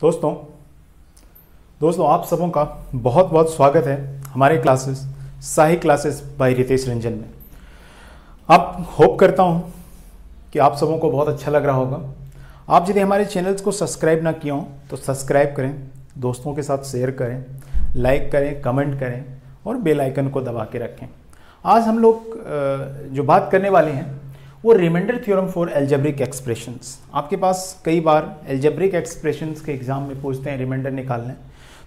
दोस्तों आप सबों का बहुत बहुत स्वागत है हमारे classes Sahi classes by Ritesh Ranjan में। आप होप करता हूँ कि आप सबों को बहुत अच्छा लग रहा होगा। आप यदि हमारे चैनल्स को सब्सक्राइब ना किया हो तो सब्सक्राइब करें, दोस्तों के साथ शेयर करें, लाइक करें, कमेंट करें और बेल आइकन को दबा के रखें। आज हम लोग जो बात करने वाले हैं वो remainder theorem for algebraic expressions. आपके पास कई बार एल्जेब्रिक एक्सप्रेशंस के एग्जाम में पूछते हैं रिमाइंडर निकालने,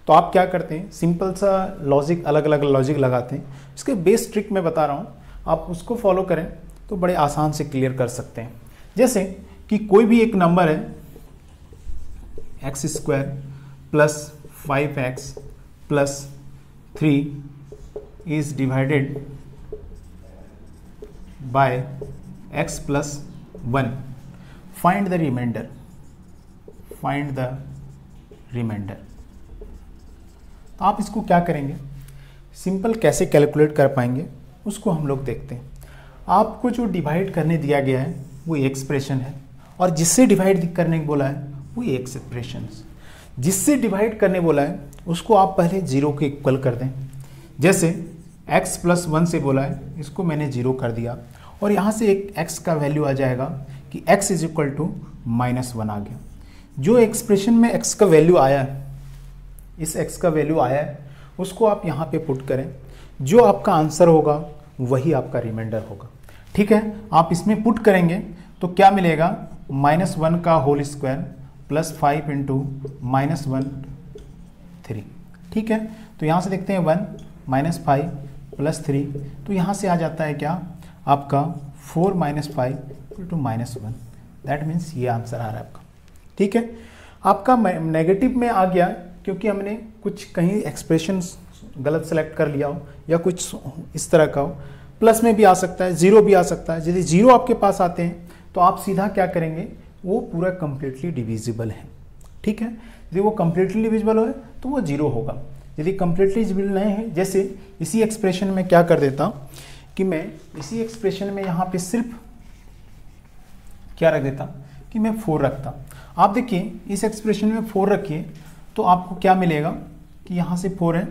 तो आप क्या करते हैं, सिंपल सा लॉजिक, अलग अलग लॉजिक लगाते हैं। इसके बेस ट्रिक मैं बता रहा हूँ, आप उसको फॉलो करें तो बड़े आसान से क्लियर कर सकते हैं। जैसे कि कोई भी एक नंबर है x² plus 5x plus 3 is divided by x plus 1, find the remainder. तो आप इसको क्या करेंगे, सिंपल कैसे कैलकुलेट कर पाएंगे उसको हम लोग देखते हैं। आपको जो डिवाइड करने दिया गया है वो एक्सप्रेशन है, और जिससे डिवाइड करने को बोला है वो एक्सप्रेशन। जिससे डिवाइड करने बोला है उसको आप पहले 0 के इक्वल कर दें। जैसे x प्लस 1 से बोला है, इसको मैंने 0 कर दिया, और यहाँ से एक x का वैल्यू आ जाएगा कि x इज इक्वल टू -1 आ गया। जो एक्सप्रेशन में x का वैल्यू आया है, इस x का वैल्यू आया है, उसको आप यहाँ पे पुट करें। जो आपका आंसर होगा वही आपका रिमाइंडर होगा। ठीक है, आप इसमें पुट करेंगे तो क्या मिलेगा, -1 का होल स्क्वायर प्लस 5 इंटू -1 3। ठीक है, तो यहाँ से देखते हैं 1 -5 प्लस 3, तो यहाँ से आ जाता है क्या आपका 4 - 5 टू -1। दैट मीन्स ये आंसर आ रहा है आपका। ठीक है, आपका नेगेटिव में आ गया क्योंकि हमने कुछ कहीं एक्सप्रेशन गलत सेलेक्ट कर लिया हो या कुछ इस तरह का हो। प्लस में भी आ सकता है, 0 भी आ सकता है। यदि 0 आपके पास आते हैं तो आप सीधा क्या करेंगे, वो पूरा कंप्लीटली डिविजिबल है। ठीक है, यदि वो कंप्लीटली डिविजिबल हो तो वो 0 होगा। यदि कंप्लीटली डिविजिबल नहीं है, जैसे इसी एक्सप्रेशन में क्या कर देता हूँ कि मैं इसी एक्सप्रेशन में यहाँ पे सिर्फ क्या रख देता कि मैं 4 रखता। आप देखिए इस एक्सप्रेशन में 4 रखिए तो आपको क्या मिलेगा कि यहाँ से 4 है,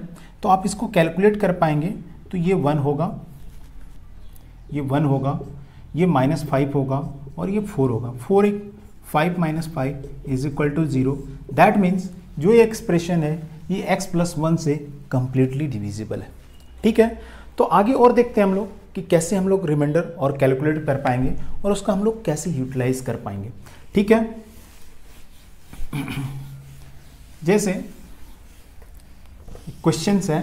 तो आप इसको कैलकुलेट कर पाएंगे तो ये 1 होगा, ये 1 होगा, ये -5 होगा और ये 4 होगा। 5 - 5 is equal to 0। That means जो ये एक्सप्रेशन है ये x प्लस 1 से कंप्लीटली डिविजिबल है। ठीक है, तो आगे और देखते हैं हम लोग कि कैसे हम लोग रिमाइंडर और कैलकुलेट कर पाएंगे और उसका हम लोग कैसे यूटिलाइज कर पाएंगे। ठीक है, जैसे क्वेश्चंस है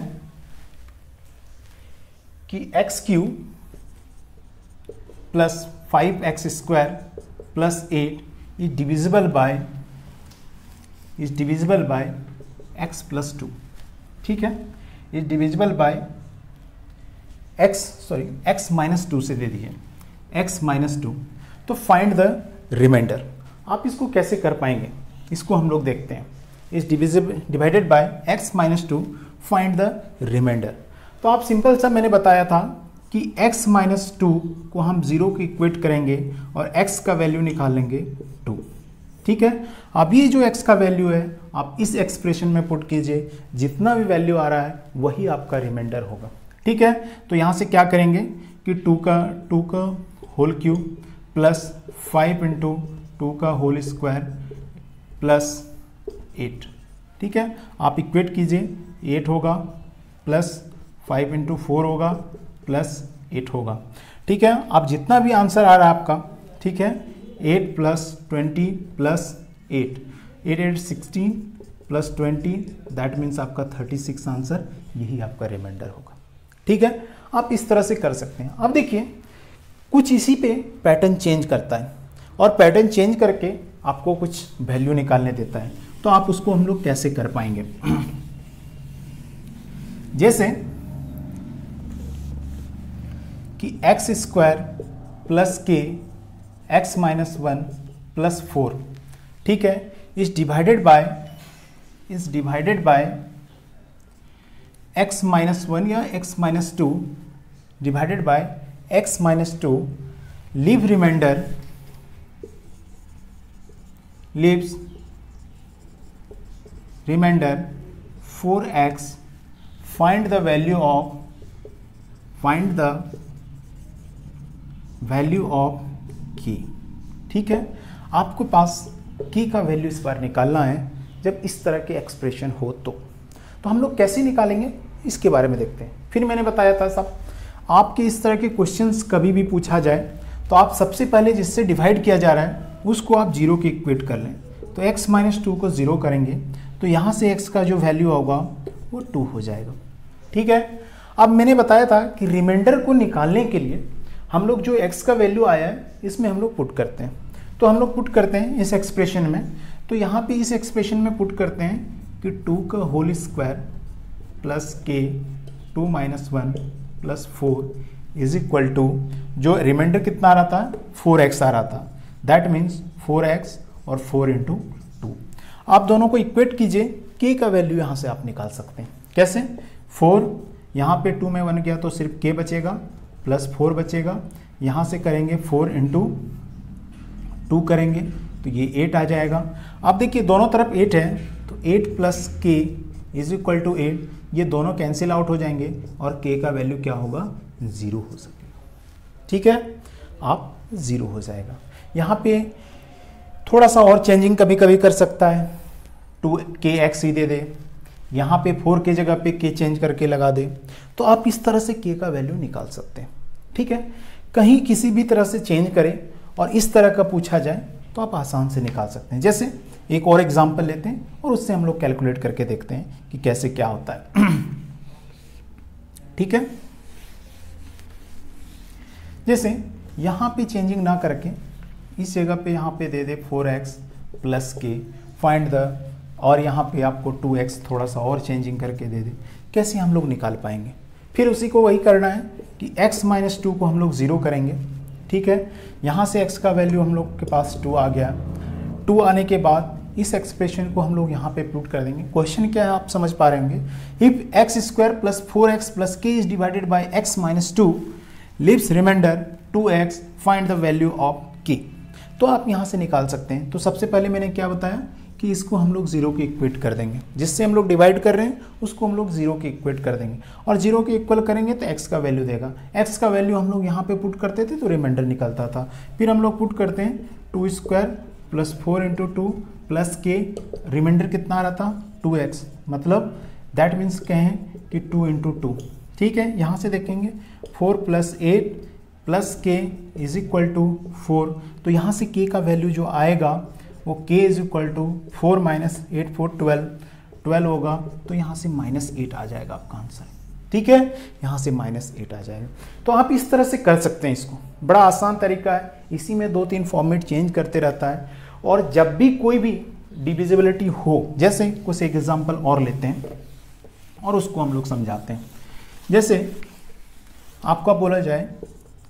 कि x³ plus 5x² plus 8 is divisible by x plus 2। ठीक है, is divisible by x minus 2 से दे दिए, x माइनस 2। तो फाइंड द रिमाइंडर। आप इसको कैसे कर पाएंगे, इसको हम लोग देखते हैं। Is divided by x minus 2, find the remainder. तो आप सिंपल सा मैंने बताया था कि x माइनस 2 को हम 0 के इक्वेट करेंगे और x का वैल्यू निकाल लेंगे 2। ठीक है, अब ये जो x का वैल्यू है आप इस एक्सप्रेशन में पुट कीजिए, जितना भी वैल्यू आ रहा है वही आपका रिमाइंडर होगा। ठीक है, तो यहाँ से क्या करेंगे कि 2 का होल क्यूब प्लस 5 इंटू 2 का होल स्क्वायर प्लस 8। ठीक है, आप इक्वेट कीजिए, 8 होगा प्लस 5 इंटू 4 होगा प्लस 8 होगा। ठीक है, आप जितना भी आंसर आ रहा है आपका, ठीक है, 8 plus 20 plus 8, 8 16 plus 20, that means आपका 36 आंसर, यही आपका रिमाइंडर होगा। ठीक है, आप इस तरह से कर सकते हैं। अब देखिए कुछ इसी पे पैटर्न चेंज करता है और पैटर्न चेंज करके आपको कुछ वैल्यू निकालने देता है, तो आप उसको हम लोग कैसे कर पाएंगे। जैसे कि x² plus k x minus 1 plus 4, ठीक है, is divided by x minus 1 या x minus 2 divided by x minus 2, leave remainder remainder 4x, find the value of की। ठीक है, आपको पास की का वैल्यू इस बार निकालना है जब इस तरह के एक्सप्रेशन हो तो हम लोग कैसे निकालेंगे इसके बारे में देखते हैं। फिर मैंने बताया था साहब, आपके इस तरह के क्वेश्चंस कभी भी पूछा जाए तो आप सबसे पहले जिससे डिवाइड किया जा रहा है उसको आप 0 के इक्वेट कर लें। तो x - 2 को 0 करेंगे तो यहाँ से x का जो वैल्यू होगा वो 2 हो जाएगा। ठीक है, अब मैंने बताया था कि रिमाइंडर को निकालने के लिए हम लोग जो x का वैल्यू आया है इसमें हम लोग पुट करते हैं। तो हम लोग पुट करते हैं इस एक्सप्रेशन में, तो यहाँ पे इस एक्सप्रेशन में पुट करते हैं कि 2 का होल स्क्वायर प्लस के 2 - 1 प्लस 4 इज इक्वल टू, जो रिमाइंडर कितना आ रहा था 4x आ रहा था, दैट मीन्स 4x और 4 × 2। आप दोनों को इक्वेट कीजिए, k का वैल्यू यहाँ से आप निकाल सकते हैं। कैसे? 4 यहाँ पे 2 में 1 गया तो सिर्फ k बचेगा प्लस 4 बचेगा, यहाँ से करेंगे 4 × 2 करेंगे तो ये 8 आ जाएगा। अब देखिए दोनों तरफ 8 है तो 8 plus k is equal to 8, ये दोनों कैंसिल आउट हो जाएंगे और k का वैल्यू क्या होगा 0 हो सकेगा। ठीक है, आप 0 हो जाएगा। यहाँ पे थोड़ा सा और चेंजिंग कभी कभी कर सकता है, 2kx ही दे दे, यहाँ पे 4 के जगह पे k चेंज करके लगा दे, तो आप इस तरह से k का वैल्यू निकाल सकते हैं। ठीक है, कहीं किसी भी तरह से चेंज करें और इस तरह का पूछा जाए तो आप आसान से निकाल सकते हैं। जैसे एक और एग्जांपल लेते हैं और उससे हम लोग कैलकुलेट करके देखते हैं कि कैसे क्या होता है। ठीक है, जैसे यहाँ पे चेंजिंग ना करके इस जगह पे यहाँ पे दे दे 4x प्लस के फाइंड द, और यहाँ पे आपको 2x थोड़ा सा और चेंजिंग करके दे दे, कैसे हम लोग निकाल पाएंगे? फिर उसी को वही करना है कि x - 2 को हम लोग 0 करेंगे। ठीक है, यहाँ से x का वैल्यू हम लोग के पास 2 आ गया। 2 आने के बाद इस एक्सप्रेशन को हम लोग यहाँ पे पुट कर देंगे। क्वेश्चन क्या है आप समझ पा रहे होंगे, if x² + 4x + k is divided by x - 2 leaves remainder 2x, find the value of k। तो आप यहाँ से निकाल सकते हैं। तो सबसे पहले मैंने क्या बताया कि इसको हम लोग 0 के इक्वेट कर देंगे, जिससे हम लोग डिवाइड कर रहे हैं उसको हम लोग 0 के इक्वेट कर देंगे और 0 के इक्वल करेंगे तो x का वैल्यू देगा। x का वैल्यू हम लोग यहाँ पे पुट करते थे तो रिमाइंडर निकलता था। फिर हम लोग पुट करते हैं 2² + 4 × 2 प्लस k, रिमाइंडर कितना आ रहा था 2x, मतलब दैट मीन्स कहें कि 2 × 2। ठीक है, यहाँ से देखेंगे 4 + 8 plus k is equal to 4, तो यहाँ से k का वैल्यू जो आएगा वो k इज इक्वल टू 4 - 8 4 12 होगा, तो यहाँ से -8 आ जाएगा आपका आंसर। ठीक है, यहाँ से -8 आ जाएगा। तो आप इस तरह से कर सकते हैं, इसको बड़ा आसान तरीका है। इसी में 2-3 फॉर्मेट चेंज करते रहता है, और जब भी कोई भी डिविजिबिलिटी हो, जैसे कुछ एक एग्जाम्पल और लेते हैं और उसको हम लोग समझाते हैं। जैसे आपका बोला जाए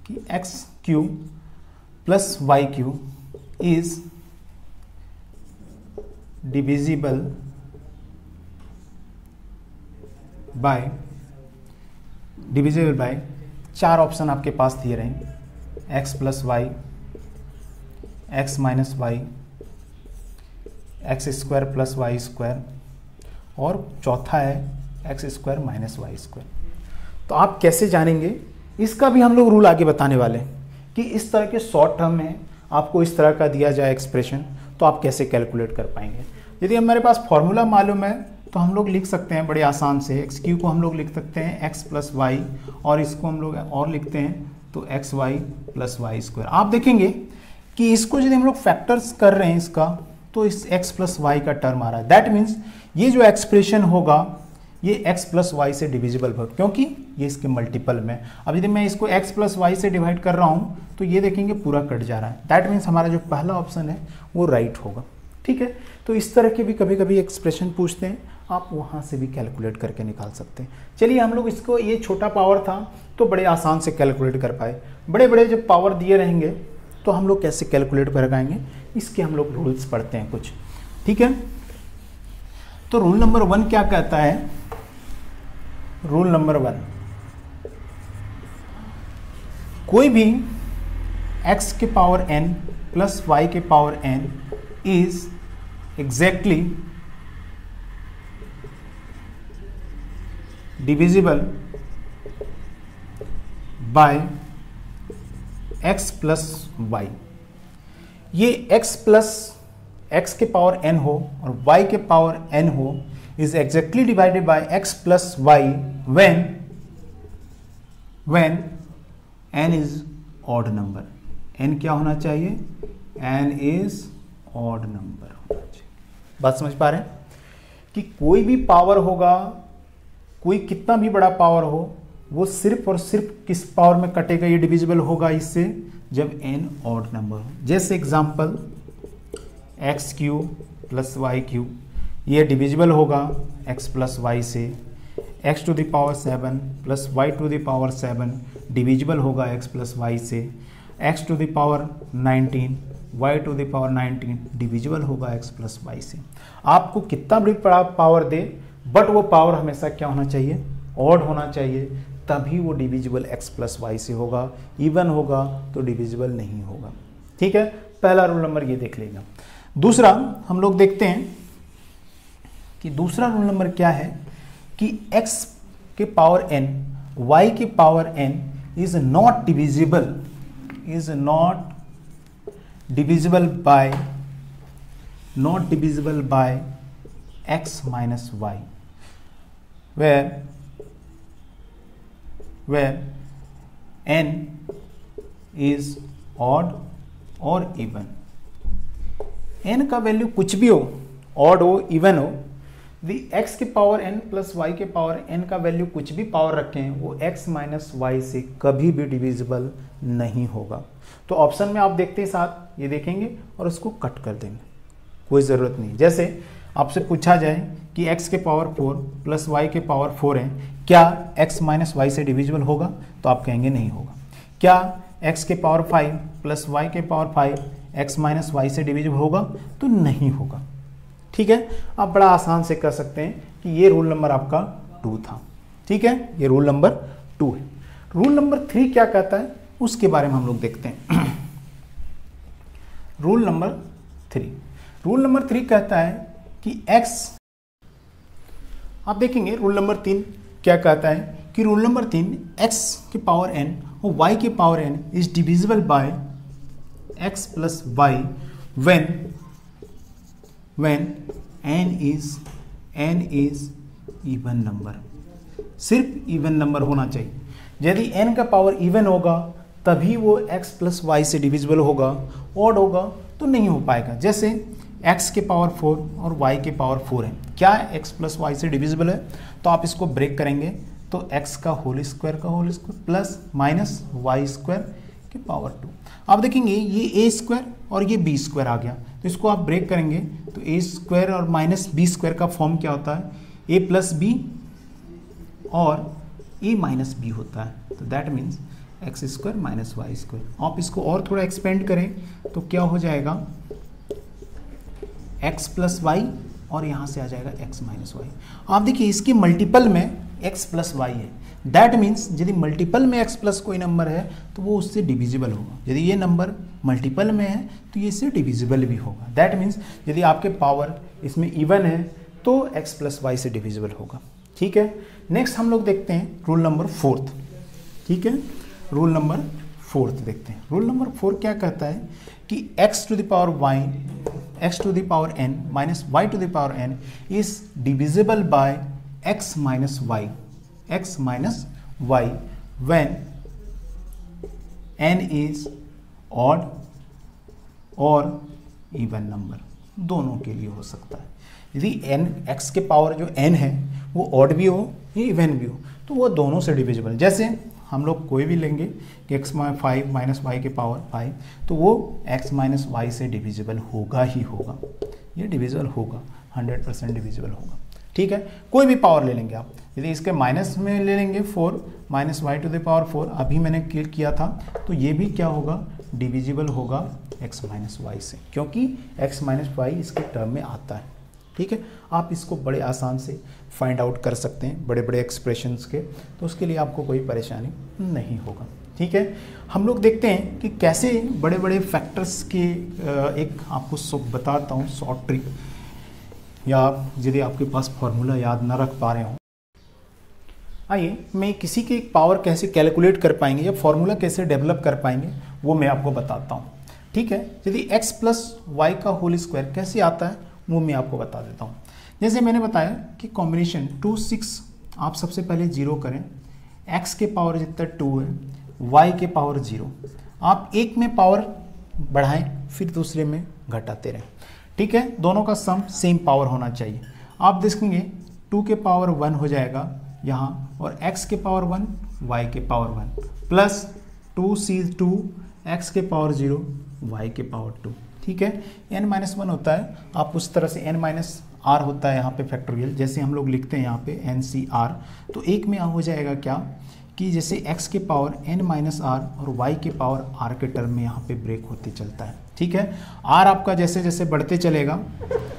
कि x³ + y³ is divisible bye 4 option आपके पास दिए रहेंगे, x + y, x - y, x² + y², और चौथा है x² - y²। तो आप कैसे जानेंगे इसका भी हम लोग रूल आगे बताने वाले हैं कि इस तरह के शॉर्ट टर्म में आपको इस तरह का दिया जाए एक्सप्रेशन तो आप कैसे कैलकुलेट कर पाएंगे। यदि हमारे पास फॉर्मूला मालूम है तो हम लोग लिख सकते हैं बड़े आसान से, x³ को हम लोग लिख सकते हैं x + y, और इसको हम लोग और लिखते हैं तो xy + y²। आप देखेंगे कि इसको यदि हम लोग फैक्टर्स कर रहे हैं इसका, तो इस x + y का टर्म आ रहा है। दैट मीन्स ये जो एक्सप्रेशन होगा ये x + y से डिविजिबल होगा, क्योंकि ये इसके मल्टीपल में। अब यदि मैं इसको x + y से डिवाइड कर रहा हूँ तो ये देखेंगे पूरा कट जा रहा है। दैट मीन्स हमारा जो पहला ऑप्शन है वो राइट होगा। ठीक है, तो इस तरह के भी कभी कभी एक्सप्रेशन पूछते हैं, आप वहाँ से भी कैलकुलेट करके निकाल सकते हैं। चलिए हम लोग इसको, ये छोटा पावर था तो बड़े आसान से कैलकुलेट कर पाए, बड़े बड़े जब पावर दिए रहेंगे तो हम लोग कैसे कैलकुलेट कर पाएंगे, इसके हम लोग रूल्स पढ़ते हैं कुछ। ठीक है, तो रूल नंबर 1 क्या कहता है? रूल नंबर 1, कोई भी x के पावर n + y के power n is exactly divisible by x plus y. ये x के पावर n हो और y के पावर n हो is exactly divided by x plus y when n is odd number. n क्या होना चाहिए? n इज ऑड नंबर होना चाहिए। बात समझ पा रहे हैं कि कोई भी पावर होगा, कोई कितना भी बड़ा पावर हो, वो सिर्फ और सिर्फ किस पावर में कटेगा? ये डिविजिबल होगा इससे जब n ऑड नंबर हो। जैसे example x cube plus y cube, ये डिविजिबल होगा x प्लस वाई से। x to the power 7 plus y to the power 7 divisible होगा x प्लस वाई से। x to the power 19 y to the power 19 divisible होगा x plus y से। आपको कितना भी बड़ा पावर दे, बट वो पावर हमेशा क्या होना चाहिए? ऑड होना चाहिए, तभी वो डिविजिबल x प्लस वाई से होगा। इवन होगा तो डिविजिबल नहीं होगा। ठीक है, पहला रूल नंबर ये देख लेगा। दूसरा हम लोग देखते हैं कि दूसरा रूल नंबर क्या है कि x के पावर n y के power n is not divisible by x minus y, where n is odd or even। n का वैल्यू कुछ भी हो, ऑड हो, इवन हो, x के पावर n प्लस y के पावर n का वैल्यू कुछ भी पावर रखें, वो x माइनस वाई से कभी भी डिविजिबल नहीं होगा। तो ऑप्शन में आप देखते हैं साथ ये देखेंगे और उसको कट कर देंगे, कोई ज़रूरत नहीं। जैसे आपसे पूछा जाए कि x के पावर 4 प्लस y के पावर 4 है, क्या x माइनस वाई से डिविजिबल होगा? तो आप कहेंगे नहीं होगा। क्या x के पावर 5 प्लस y के पावर 5 x माइनस वाई से डिविजिबल होगा? तो नहीं होगा। ठीक है, आप बड़ा आसान से कर सकते हैं कि ये रूल नंबर आपका 2 था। ठीक है, ये रूल नंबर 2 है। रूल नंबर 3 क्या कहता है उसके बारे में हम लोग देखते हैं। रूल नंबर 3 कहता है कि x, आप देखेंगे रूल नंबर 3 क्या कहता है कि रूल नंबर 3 x के पावर n और y के power n is divisible by x plus y when n is even number. सिर्फ इवन नंबर होना चाहिए। यदि n का पावर इवन होगा तभी वो x प्लस वाई से डिविजिबल होगा, ऑड होगा तो नहीं हो पाएगा। जैसे x के पावर 4 और y के पावर 4 है, क्या x प्लस वाई से डिविजिबल है? तो आप इसको ब्रेक करेंगे तो x का whole square plus minus y square के पावर 2। आप देखेंगे ये a स्क्वायर और ये b स्क्वायर आ गया, तो इसको आप ब्रेक करेंगे तो a स्क्वायर और माइनस b स्क्वायर का फॉर्म क्या होता है? a प्लस बी और a माइनस बी होता है। तो that means x square minus y square. आप इसको और थोड़ा एक्सपेंड करें तो क्या हो जाएगा? x प्लस वाई और यहाँ से आ जाएगा x माइनस वाई। आप देखिए इसके मल्टीपल में x प्लस वाई है। दैट मीन्स यदि मल्टीपल में x प्लस कोई नंबर है तो वो उससे डिविजिबल होगा। यदि ये नंबर मल्टीपल में है तो ये इससे डिविजिबल भी होगा। दैट मीन्स यदि आपके पावर इसमें इवन है तो x प्लस वाई से डिविजिबल होगा। ठीक है, नेक्स्ट हम लोग देखते हैं रूल नंबर 4। ठीक है, रूल नंबर 4 देखते हैं। रूल नंबर 4 क्या कहता है कि x to the power n minus y to the power n is divisible by x minus y when n is odd और इवन नंबर। दोनों के लिए हो सकता है। यदि n x के पावर जो n है वो ऑड भी हो या इवन भी हो तो वो दोनों से डिविजिबल। जैसे हम लोग कोई भी लेंगे कि x 5 माइनस वाई के पावर 5 तो वो x माइनस वाई से डिविजिबल होगा ही होगा। ये डिविजिबल होगा, 100% डिविजिबल होगा। ठीक है, कोई भी पावर ले लेंगे आप। यदि इसके माइनस में ले लेंगे 4 minus y to the power 4, अभी मैंने क्लियर किया था, तो ये भी क्या होगा? डिविजिबल होगा x माइनस वाई से, क्योंकि x माइनस वाई इसके टर्म में आता है। ठीक है, आप इसको बड़े आसान से फाइंड आउट कर सकते हैं बड़े बड़े एक्सप्रेशंस के, तो उसके लिए आपको कोई परेशानी नहीं होगा। ठीक है, हम लोग देखते हैं कि कैसे बड़े बड़े फैक्टर्स के एक आपको बताता हूँ शॉर्ट ट्रिक, या यदि आपके पास फॉर्मूला याद ना रख पा रहे हो आइए मैं किसी की पावर कैसे कैलकुलेट कर पाएंगे या फॉर्मूला कैसे डेवलप कर पाएंगे वो मैं आपको बताता हूँ। ठीक है, यदि x प्लस वाई का होल स्क्वायर कैसे आता है वो मैं आपको बता देता हूँ। जैसे मैंने बताया कि कॉम्बिनेशन 2 6 आप सबसे पहले 0 करें, x के पावर जितना 2 है, y के पावर 0, आप एक में पावर बढ़ाएं फिर दूसरे में घटाते रहें। ठीक है, दोनों का सम सेम पावर होना चाहिए। आप देखेंगे 2 के पावर 1 हो जाएगा यहाँ, और x के पावर 1 y के पावर 1 प्लस 2c2 x के पावर 0 y के पावर 2। ठीक है, n-1 होता है, आप उस तरह से n-r होता है यहाँ पे फैक्टोरियल, जैसे हम लोग लिखते हैं यहाँ पे NCR, तो एक में हो जाएगा क्या कि जैसे x के पावर n-r और y के पावर r के टर्म में यहाँ पे ब्रेक होते चलता है। ठीक है, r आपका जैसे जैसे बढ़ते चलेगा,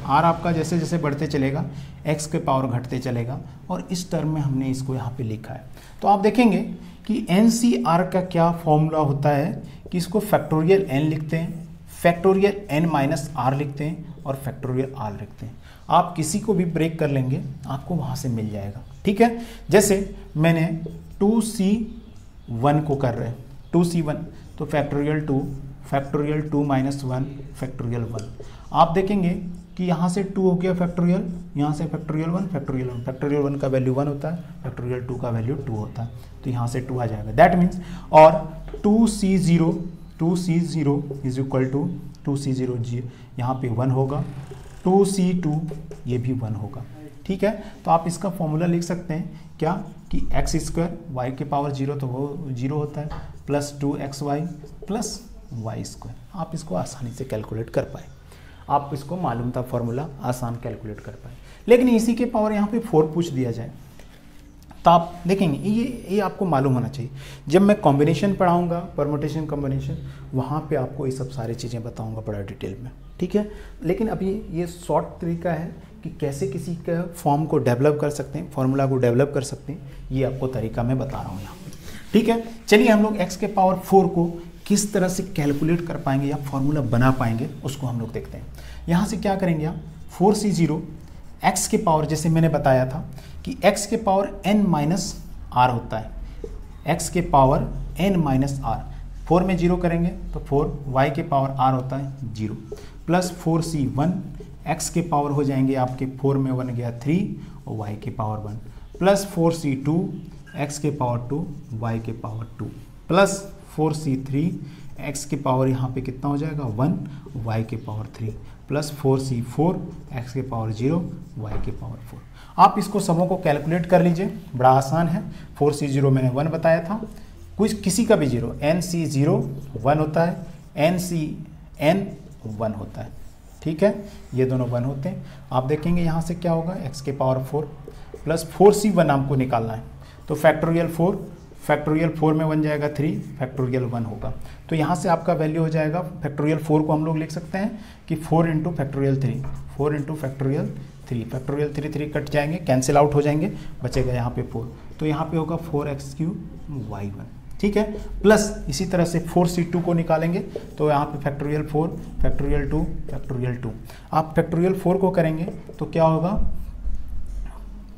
r आपका जैसे जैसे बढ़ते चलेगा x के पावर घटते चलेगा, और इस टर्म में हमने इसको यहाँ पे लिखा है। तो आप देखेंगे कि NCR का क्या फॉर्मूला होता है कि इसको फैक्टोरियल n लिखते हैं, फैक्टोरियल n-r लिखते हैं और फैक्टोरियल r लिखते हैं। आप किसी को भी ब्रेक कर लेंगे आपको वहाँ से मिल जाएगा। ठीक है, जैसे मैंने 2c1 को कर रहे हैं, 2c1 तो फैक्टोरियल 2 फैक्टोरियल 2 माइनस 1 फैक्टोरियल 1। आप देखेंगे कि यहाँ से 2 हो गया फैक्टोरियल, यहाँ से फैक्टोरियल 1 फैक्टोरियल 1, फैक्टोरियल 1 का वैल्यू 1 होता है, फैक्टोरियल 2 का वैल्यू 2 होता है, तो यहाँ से 2 आ जाएगा। दैट मीन्स और 2c0 is equal to 2c0 जी यहाँ पे 1 होगा, 2c2 ये भी 1 होगा। ठीक है, तो आप इसका फॉर्मूला लिख सकते हैं क्या कि एक्स स्क्वायर वाई के पावर 0 तो वो 0 होता है plus 2xy plus Y square. आप इसको आसानी से कैलकुलेट कर पाए, आपको इसको मालूम था फॉर्मूला, आसान कैलकुलेट कर पाए। लेकिन इसी के पावर यहाँ पे 4 पूछ दिया जाए तो आप देखेंगे ये आपको मालूम होना चाहिए। जब मैं कॉम्बिनेशन पढ़ाऊँगा, परमुटेशन कॉम्बिनेशन, वहाँ पे आपको ये सब सारी चीज़ें बताऊँगा बड़ा डिटेल में। ठीक है, लेकिन अभी ये शॉर्ट तरीका है कि कैसे किसी का फॉर्म को डेवलप कर सकते हैं, फॉर्मूला को डेवलप कर सकते हैं, ये आपको तरीका मैं बता रहा हूँ यहाँ पे। ठीक है, चलिए हम लोग x के पावर 4 को किस तरह से कैलकुलेट कर पाएंगे या फॉर्मूला बना पाएंगे उसको हम लोग देखते हैं। यहाँ से क्या करेंगे आप, 4c0 x के पावर, जैसे मैंने बताया था कि x के पावर n-r होता है, x के पावर n-r, 4 में 0 करेंगे तो 4, y के पावर r होता है 0, प्लस 4c1 x के पावर हो जाएंगे आपके 4 में 1 गया 3 और y के पावर 1, प्लस 4c2 x के पावर 2 y के पावर 2, प्लस 4c3 x के पावर यहाँ पे कितना हो जाएगा 1 y के पावर 3, प्लस 4c4 x के पावर 0 y के पावर 4। आप इसको सबों को कैलकुलेट कर लीजिए, बड़ा आसान है। 4c0 मैंने 1 बताया था, किसी का भी 0, nc0 1 होता है, ncn 1 होता है। ठीक है, ये दोनों 1 होते हैं। आप देखेंगे यहाँ से क्या होगा, x के पावर 4 प्लस 4c1 आपको निकालना है, तो फैक्टोरियल 4 में 1 जाएगा 3, फैक्टोरियल 1 होगा। तो यहाँ से आपका वैल्यू हो जाएगा, फैक्टोरियल 4 को हम लोग लिख सकते हैं कि 4 into factorial 3, 4 into factorial 3, factorial 3 cut जाएंगे, कैंसिल आउट हो जाएंगे, बचेगा यहाँ पे 4, तो यहाँ पे होगा 4x3 y1। ठीक है, प्लस इसी तरह से 4c2 को निकालेंगे तो यहाँ पे फैक्टोरियल 4 फैक्टोरियल 2 फैक्टोरियल 2। आप फैक्टोरियल 4 को करेंगे तो क्या होगा,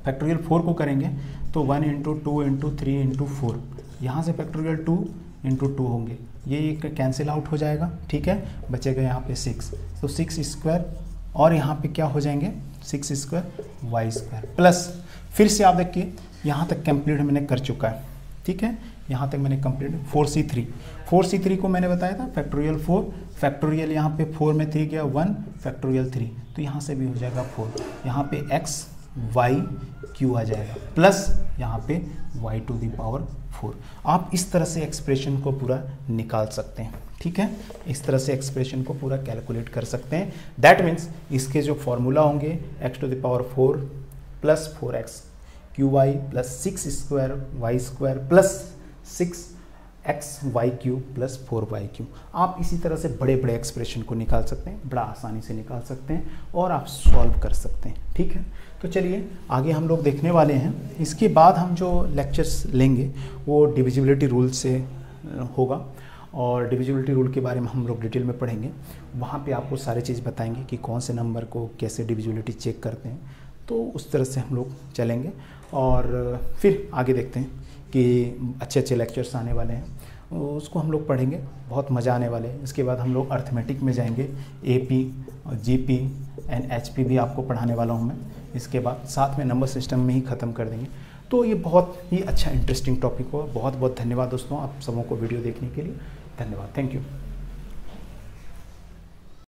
फैक्टोरियल 4 को करेंगे तो 1 इंटू 2 इंटू 3 इंटू 4, यहाँ से फैक्टोरियल 2 इंटू 2 होंगे, ये कैंसिल आउट हो जाएगा। ठीक है, बचेगा यहाँ पे 6, तो 6 स्क्वायर और यहाँ पे क्या हो जाएंगे 6 स्क्वायर वाई स्क्वायर, प्लस फिर से आप देखिए यहाँ तक कंप्लीट मैंने कर चुका है। ठीक है, यहाँ तक मैंने कंप्लीट 4c3 को मैंने बताया था फैक्टोरियल 4, फैक्टोरियल यहाँ पे 4 में 3 गया 1 फैक्टोरियल 3, तो यहाँ से भी हो जाएगा 4, यहाँ पे x y q आ जाएगा, प्लस यहाँ पे y टू द पावर 4। आप इस तरह से एक्सप्रेशन को पूरा निकाल सकते हैं। ठीक है, इस तरह से एक्सप्रेशन को पूरा कैलकुलेट कर सकते हैं। दैट मीन्स इसके जो फॉर्मूला होंगे x to the power 4 plus 4x cube y plus 6 square y square plus 6xy cube plus 4y cube. आप इसी तरह से बड़े बड़े एक्सप्रेशन को निकाल सकते हैं, बड़ा आसानी से निकाल सकते हैं और आप सॉल्व कर सकते हैं। ठीक है, तो चलिए आगे हम लोग देखने वाले हैं। इसके बाद हम जो लेक्चर्स लेंगे वो डिविजिबिलिटी रूल से होगा और डिविजिबिलिटी रूल के बारे में हम लोग डिटेल में पढ़ेंगे। वहाँ पे आपको सारी चीज़ बताएंगे कि कौन से नंबर को कैसे डिविजिबिलिटी चेक करते हैं। तो उस तरह से हम लोग चलेंगे और फिर आगे देखते हैं कि अच्छे अच्छे लेक्चर्स आने वाले हैं, उसको हम लोग पढ़ेंगे, बहुत मज़ा आने वाले हैं। इसके बाद हम लोग अर्थमेटिक में जाएंगे, AP और GP एंड HP भी आपको पढ़ाने वाला हूँ मैं। इसके बाद साथ में नंबर सिस्टम में ही ख़त्म कर देंगे। तो ये बहुत ही अच्छा इंटरेस्टिंग टॉपिक हो। बहुत बहुत धन्यवाद दोस्तों, आप सबों को वीडियो देखने के लिए धन्यवाद। Thank you.